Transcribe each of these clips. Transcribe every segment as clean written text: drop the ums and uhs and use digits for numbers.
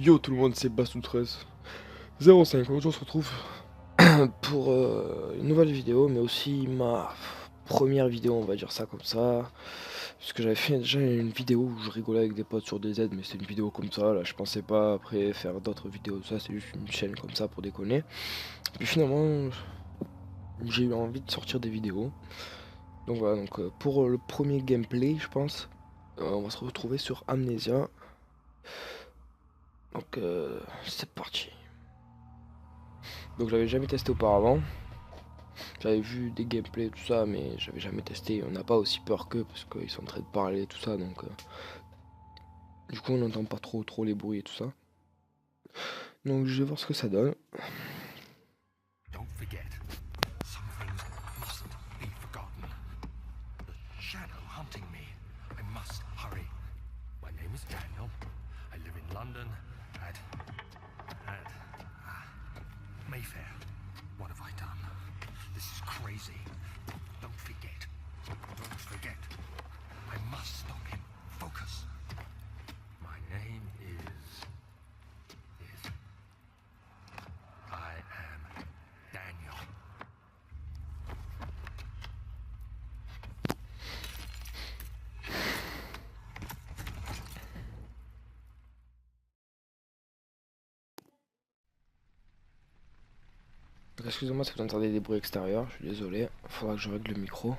Yo tout le monde, c'est Bassou13 05. Aujourd'hui on se retrouve pour une nouvelle vidéo, mais aussi ma première vidéo, on va dire ça comme ça. Parce que j'avais fait déjà une vidéo où je rigolais avec des potes sur des aides, mais c'est une vidéo comme ça, là je pensais pas après faire d'autres vidéos, ça c'est juste une chaîne comme ça pour déconner. Puis finalement, j'ai eu envie de sortir des vidéos. Donc voilà, donc pour le premier gameplay, je pense, on va se retrouver sur Amnesia. Donc c'est parti. Donc j'avais jamais testé auparavant. J'avais vu des gameplays tout ça, mais j'avais jamais testé. On n'a pas aussi peur qu'eux parce qu'ils sont en train de parler tout ça, donc du coup on n'entend pas trop les bruits et tout ça. Donc je vais voir ce que ça donne. Don't forget, some things mustn't be forgotten. The shadow hunting me. I must hurry. My name is Daniel. I live in London at Mayfair. What have I done? This is crazy. Don't forget. Don't forget. I must stop him. Focus. My name is I am Daniel. Donc excusez-moi si vous entendez des bruits extérieurs, je suis désolé. Faudra que je règle le micro.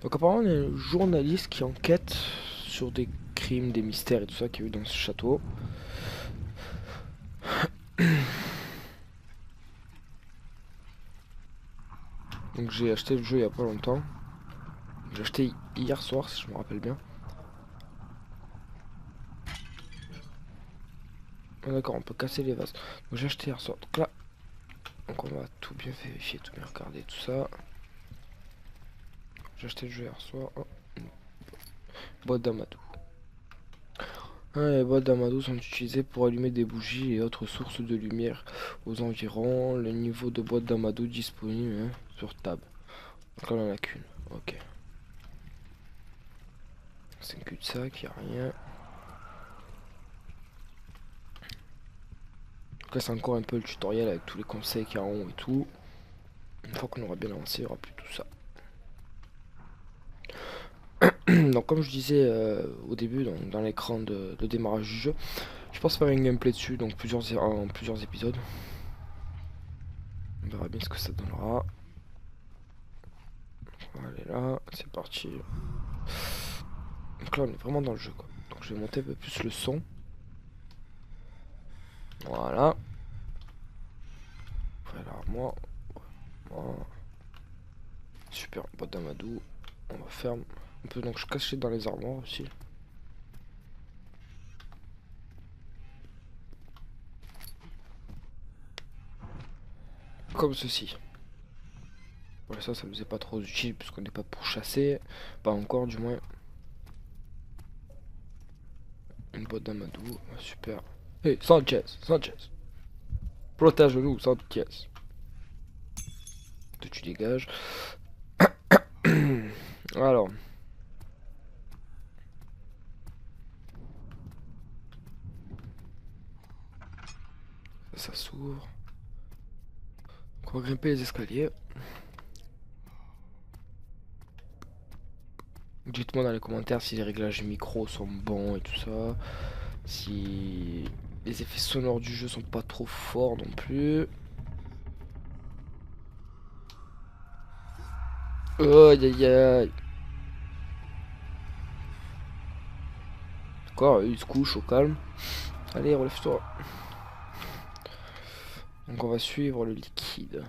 Donc apparemment il y a un journaliste qui enquête sur des crimes, des mystères et tout ça qu'il y a eu dans ce château. Donc j'ai acheté le jeu il y a pas longtemps. J'ai acheté hier soir si je me rappelle bien. Ah, d'accord, on peut casser les vases. Donc j'ai acheté hier soir. Donc là, donc on va tout bien vérifier, tout bien regarder, tout ça. J'ai acheté le jeu hier soir. Oh, une boîte d'amadou. Les boîtes d'amadou sont utilisées pour allumer des bougies et autres sources de lumière aux environs. Le niveau de boîte d'amadou disponible sur table. Donc là, on en a qu'une. Ok. C'est un cul-de-sac, y a rien. Donc là, c'est encore un peu le tutoriel avec tous les conseils qu'il y a en haut et tout. Une fois qu'on aura bien avancé, il n'y aura plus tout ça. Donc comme je disais au début dans l'écran de démarrage du jeu, je pense faire une gameplay dessus, donc en plusieurs épisodes. On verra bien ce que ça donnera. On va aller là, c'est parti. Donc là on est vraiment dans le jeu quoi. Donc je vais monter un peu plus le son. Voilà. Voilà, moi. Voilà. Super, boîte d'amadou. On va fermer. On peut donc se cacher dans les armoires aussi. Comme ceci. Voilà, ça nous est pas trop utile puisqu'on n'est pas pour chasser. Pas encore du moins. Une boîte d'amadou, super. Hey, Sanchez, Sanchez. Protège-nous, Sanchez. Tu dégages. Alors. Ça s'ouvre. On va grimper les escaliers. Dites-moi dans les commentaires si les réglages micro sont bons et tout ça. Si les effets sonores du jeu sont pas trop forts non plus. Aïe aïe aïe. D'accord, il se couche au calme. Allez, relève-toi. Donc on va suivre le liquide.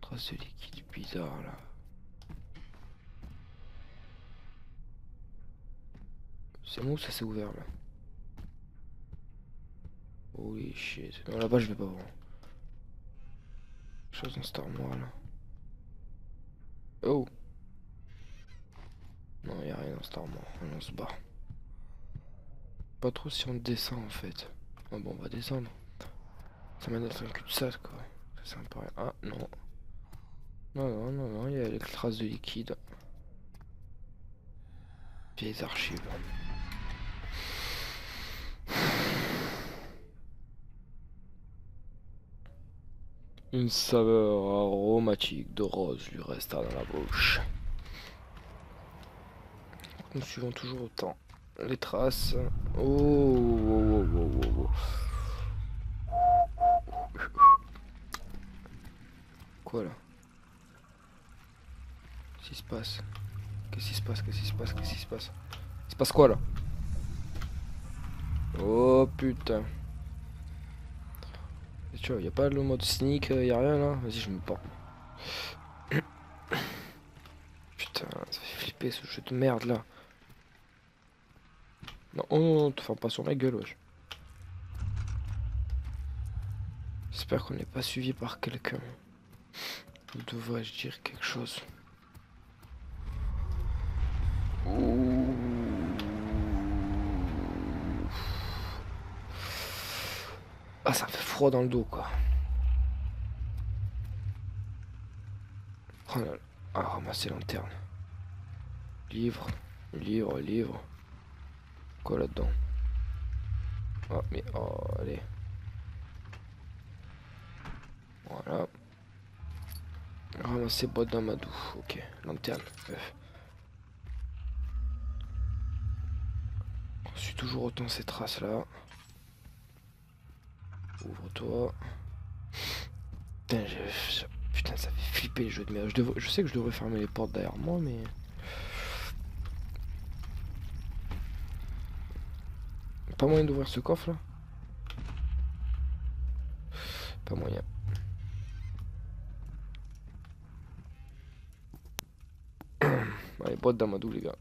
Trace de liquide bizarre là. C'est bon, ça s'est ouvert là. Holy shit. Non, là-bas je vais pas voir. Chose dans cette armoire là. Oh. Non, y a rien dans cette armoire. On se barre. Pas trop si on descend en fait. Ah bon, on va descendre. Ça m'a d'être un cul-de-sac quoi. Ça c'est un peu rien. Ah non. Non, il y a les traces de liquide. Vieilles archives. Une saveur aromatique de rose lui resta dans la bouche. Nous suivons toujours autant les traces. Oh, oh, oh, oh, oh, oh. Quoi là? Qu'est-ce qui se passe? Qu'est-ce qui se passe? Qu'est-ce qui se passe? Qu'est-ce qui se passe? Il se passe quoi là? Oh putain. Et tu vois, y a pas le mode sneak, y a rien là? Vas-y, je me porte. Putain, ça fait flipper ce jeu de merde là. Non, oh non, te ferme pas sur ma gueule, wesh. J'espère qu'on n'est pas suivi par quelqu'un. Ou devrais-je dire quelque chose? Ouh. Ah, ça me fait froid dans le dos, quoi. Oh là là. Ah, ramasser lanterne. Livre, livre, livre. Quoi là-dedans? Oh, mais oh, allez. Voilà. Ramasser boîte d'amadou. Ok, lanterne. On suit toujours autant ces traces là. Ouvre-toi. Putain, putain, ça fait flipper le jeu de merde. Je sais que je devrais fermer les portes derrière moi, mais... Pas moyen d'ouvrir ce coffre là? Pas moyen. Allez, boîte d'amadou les gars.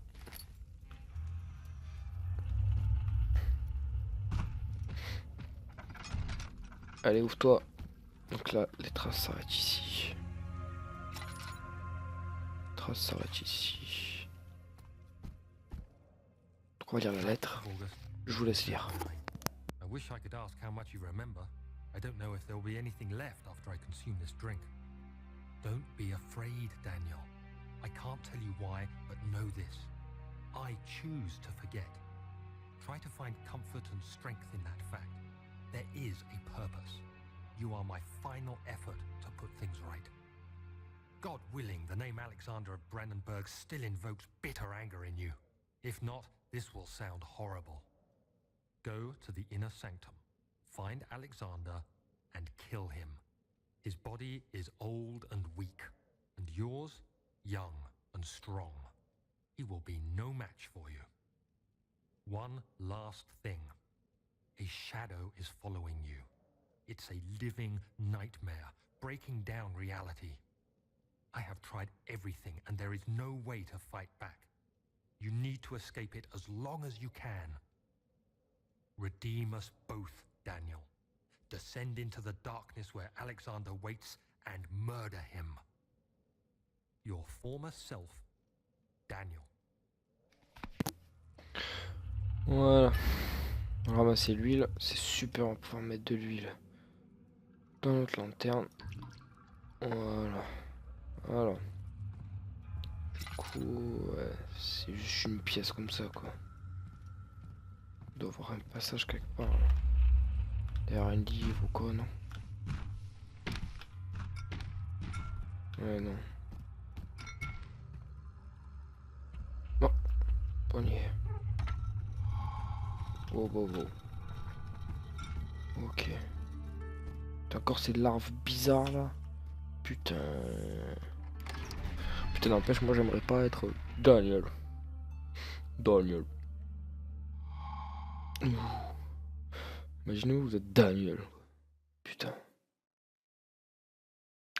Allez, ouvre-toi. Donc là, les traces s'arrêtent ici. Les traces s'arrêtent ici. Donc on va lire la lettre. Je vous laisse lire. I wish I could ask how much you remember. I don't know if there will be anything left after I consume this drink. Don't be afraid, Daniel. I can't tell you why, but know this. I choose to forget. Try to find comfort and strength in that fact. There is a purpose. You are my final effort to put things right. God willing, the name Alexander of Brandenburg still invokes bitter anger in you. If not, this will sound horrible. Go to the inner sanctum, find Alexander, and kill him. His body is old and weak, and yours, young and strong. He will be no match for you. One last thing. A shadow is following you. It's a living nightmare, breaking down reality. I have tried everything, and there is no way to fight back. You need to escape it as long as you can. Redeem us both, Daniel. Descend into the darkness where Alexander waits and murder him. Your former self, Daniel. Voilà. Ramasser l'huile, c'est super, on va pouvoir mettre de l'huile dans notre lanterne. Voilà. Voilà. Du coup, ouais, c'est juste une pièce comme ça, quoi. Il doit y avoir un passage quelque part. Là. Derrière un livre ou quoi, non? Ouais, non. Non, poignet. Oh, oh, oh. Ok. T'as encore ces larves bizarres là. Putain. Putain, n'empêche, moi j'aimerais pas être Daniel. Daniel. Imaginez vous êtes Daniel. Putain.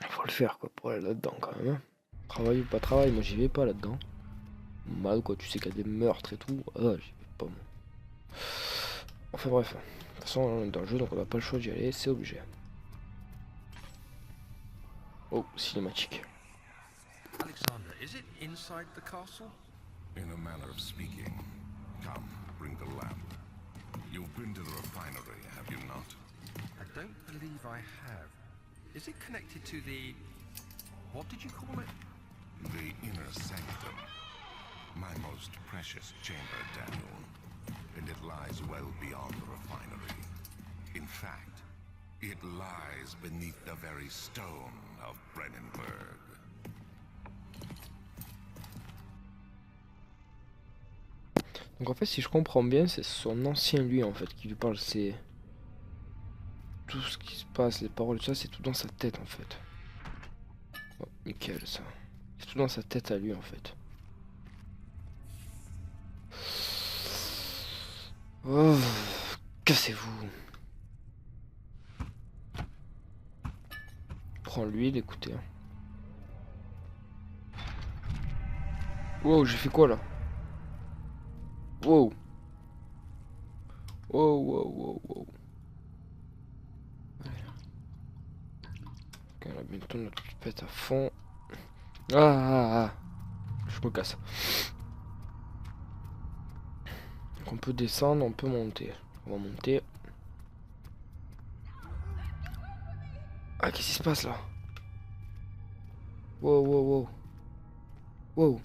Faut le faire quoi pour aller là-dedans quand même. Hein. Travail ou pas travail, moi j'y vais pas là-dedans. Mal quoi, tu sais qu'il y a des meurtres et tout. Ah, j'y vais pas moi. Enfin bref. De toute façon on est dans le jeu donc on n'a pas le choix d'y aller, c'est obligé. Oh, cinématique. Alexander, is it inside the castle? In a manner of speaking. Come, bring the lamp. You've been to the refinery, have you not? I don't believe I have. Is it connected to the... what did you call it? The inner sanctum. My most precious chamber, Daniel. And it lies well beyond the refinery. In fact, it lies beneath the very stone of Brennenburg. Donc en fait, si je comprends bien, c'est son ancien lui en fait qui lui parle. C'est tout ce qui se passe, les paroles, tout ça, c'est tout dans sa tête en fait. Oh, nickel ça. C'est tout dans sa tête à lui en fait. Oh, cassez-vous. Prends l'huile, écoutez. Wow, j'ai fait quoi là? Wow. Wow, wow, wow, wow. Ok, on a bientôt notre pipette à fond. Ah. Je me casse. Donc on peut descendre, on peut monter. On va monter. Ah, qu'est-ce qui se passe là? Wow, wow, wow. Wow.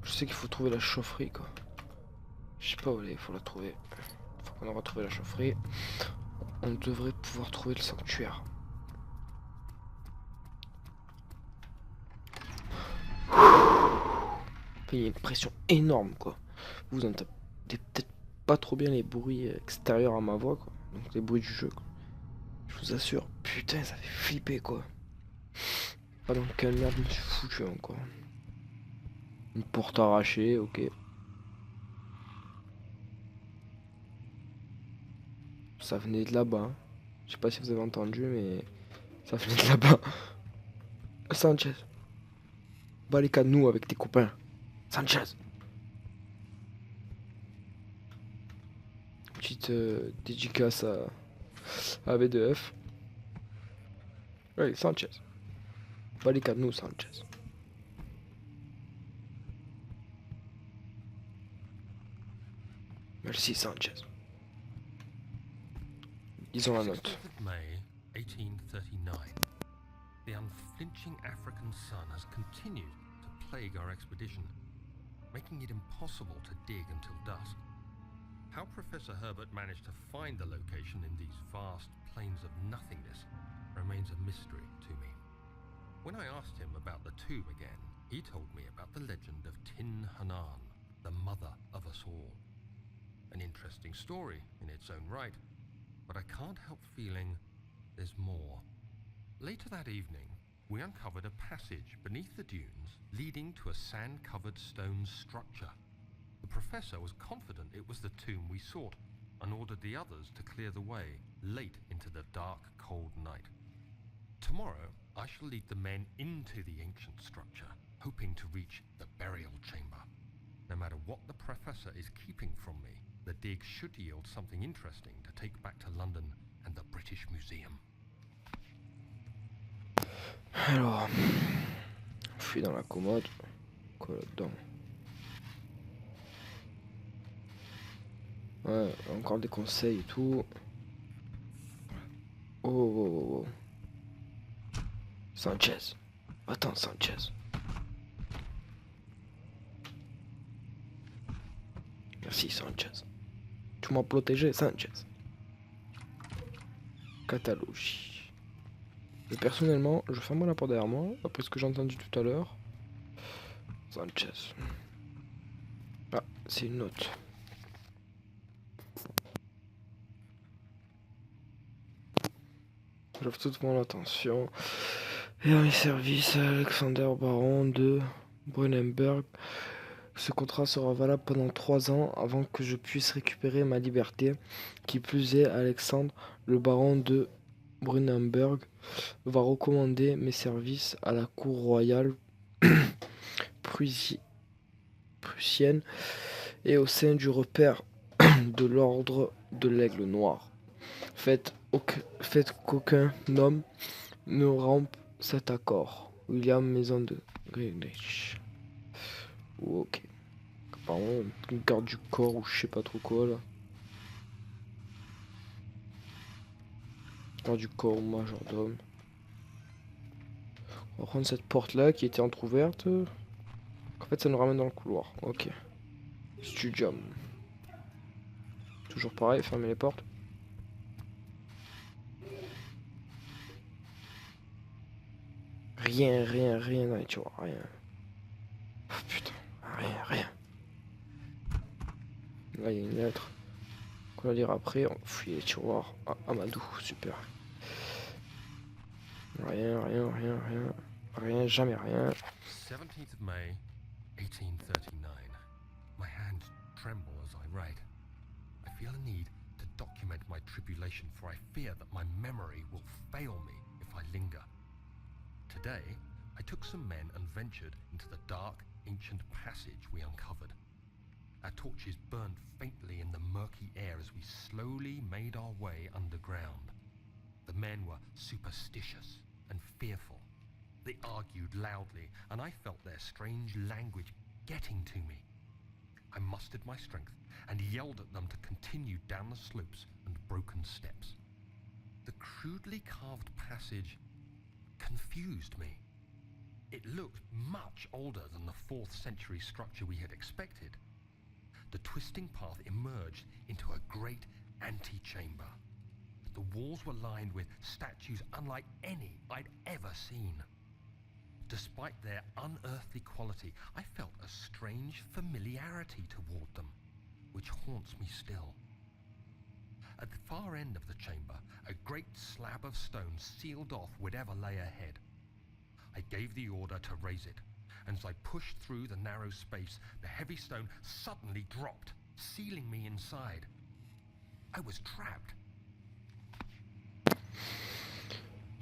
Je sais qu'il faut trouver la chaufferie quoi. Je sais pas où elle est, il faut la trouver. Faut qu'on aura trouvé la chaufferie. On devrait pouvoir trouver le sanctuaire. Il y a une pression énorme quoi. Vous entendez peut-être pas trop bien les bruits extérieurs à ma voix quoi. Donc les bruits du jeu quoi. Je vous assure. Putain ça fait flipper quoi. Pas dans quelle merde je me suis foutu encore. Une porte arrachée, ok. Ça venait de là-bas. Hein. Je sais pas si vous avez entendu mais ça venait de là-bas. Sanchez. Bas les canaux avec tes copains. Sanchez. Petite dédicace à V2F. Oui, Sanchez. Bas les canaux, Sanchez. Merci, Sanchez. Ils ont la note. 16th of May, 1839. The unflinching African sun has continued to plague our expedition, making it impossible to dig until dusk. How Professor Herbert managed to find the location in these vast plains of nothingness remains a mystery to me. When I asked him about the tomb again, he told me about the legend of Tin Hanan, the mother of us all. An interesting story in its own right, but I can't help feeling there's more. Later that evening, we uncovered a passage beneath the dunes leading to a sand-covered stone structure. The professor was confident it was the tomb we sought and ordered the others to clear the way late into the dark, cold night. Tomorrow, I shall lead the men into the ancient structure, hoping to reach the burial chamber. No matter what the professor is keeping from me, the dig should yield something interesting to take back to London and the British Museum. Alors, je suis dans la commode. Quoi là-dedans? Ouais, encore des conseils et tout. Oh, oh, oh, oh. Sanchez. Attends, Sanchez. Merci, Sanchez. Tu m'as protégé, Sanchez. Catalogie. Et personnellement, je ferme la porte derrière moi, après ce que j'ai entendu tout à l'heure. Sanchez. Ah, c'est une note. J'offre toute mon attention. Et dans les services, Alexander Baron de Brunenberg. Ce contrat sera valable pendant 3 ans avant que je puisse récupérer ma liberté. Qui plus est, Alexandre, le baron de Brunenberg, va recommander mes services à la cour royale prussienne et au sein du repère de l'ordre de l'Aigle Noir. Faites qu'aucun homme ne rompe cet accord. William Maison de Greenwich. Ok. Apparemment, une garde du corps ou je sais pas trop quoi là. Garde du corps ou majordome. On va prendre cette porte là qui était entrouverte. En fait ça nous ramène dans le couloir. Ok. Studium. Toujours pareil, fermer les portes. Rien dans les tiroirs, rien. Oh, putain, rien. Là il y a une lettre qu'on va lire après. On fouille les tiroirs. Ah, Amadou, super. Rien, jamais rien. 17th of May, 1839. My hands tremble as I write. I feel a need to document my tribulation, for I fear that my memory will fail me if I linger. Today, I took some men and ventured into the dark, ancient passage we uncovered. Our torches burned faintly in the murky air as we slowly made our way underground. The men were superstitious and fearful. They argued loudly, and I felt their strange language getting to me. I mustered my strength and yelled at them to continue down the slopes and broken steps. The crudely carved passage confused me. It looked much older than the 4th century structure we had expected. The twisting path emerged into a great antechamber. The walls were lined with statues unlike any I'd ever seen. Despite their unearthly quality, I felt a strange familiarity toward them, which haunts me still. At the far end of the chamber, a great slab of stone sealed off whatever lay ahead. I gave the order to raise it, and as I pushed through the narrow space, the heavy stone suddenly dropped, sealing me inside. I was trapped.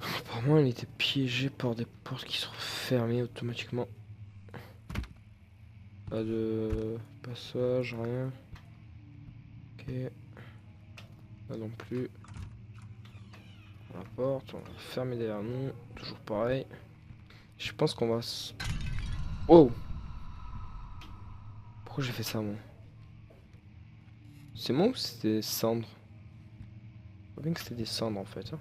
Apparemment, elle était piégée par des portes qui sont fermées automatiquement. Pas de passage, rien. Ok. Là non plus. La porte, on va fermer derrière nous. Toujours pareil. Je pense qu'on va se... Oh! Pourquoi j'ai fait ça, moi? C'est moi ou c'était cendres? Je crois bien que c'était des cendres en fait. Hein.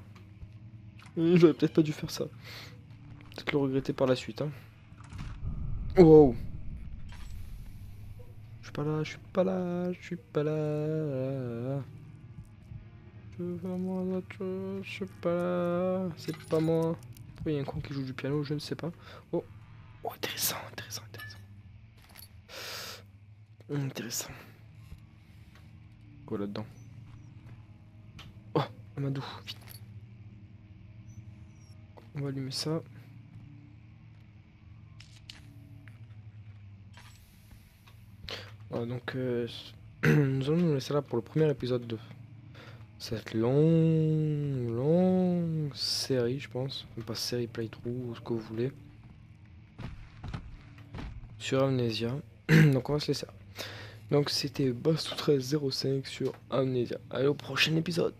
J'aurais peut-être pas dû faire ça. Peut-être le regretter par la suite. Hein. Wow! Je suis pas là. Je veux vraiment autre chose. Je suis pas là. C'est pas moi. Pourquoi il y a un con qui joue du piano? Je ne sais pas. Oh! Oh, intéressant. Intéressant. Quoi là-dedans? Oh! Amadou, vite. On va allumer ça. Voilà, donc nous allons nous laisser là pour le premier épisode de cette longue série, je pense. Enfin, pas série playthrough ou ce que vous voulez. Sur Amnesia. Donc on va se laisser là. Donc c'était Bastou1305 sur Amnesia. Allez au prochain épisode.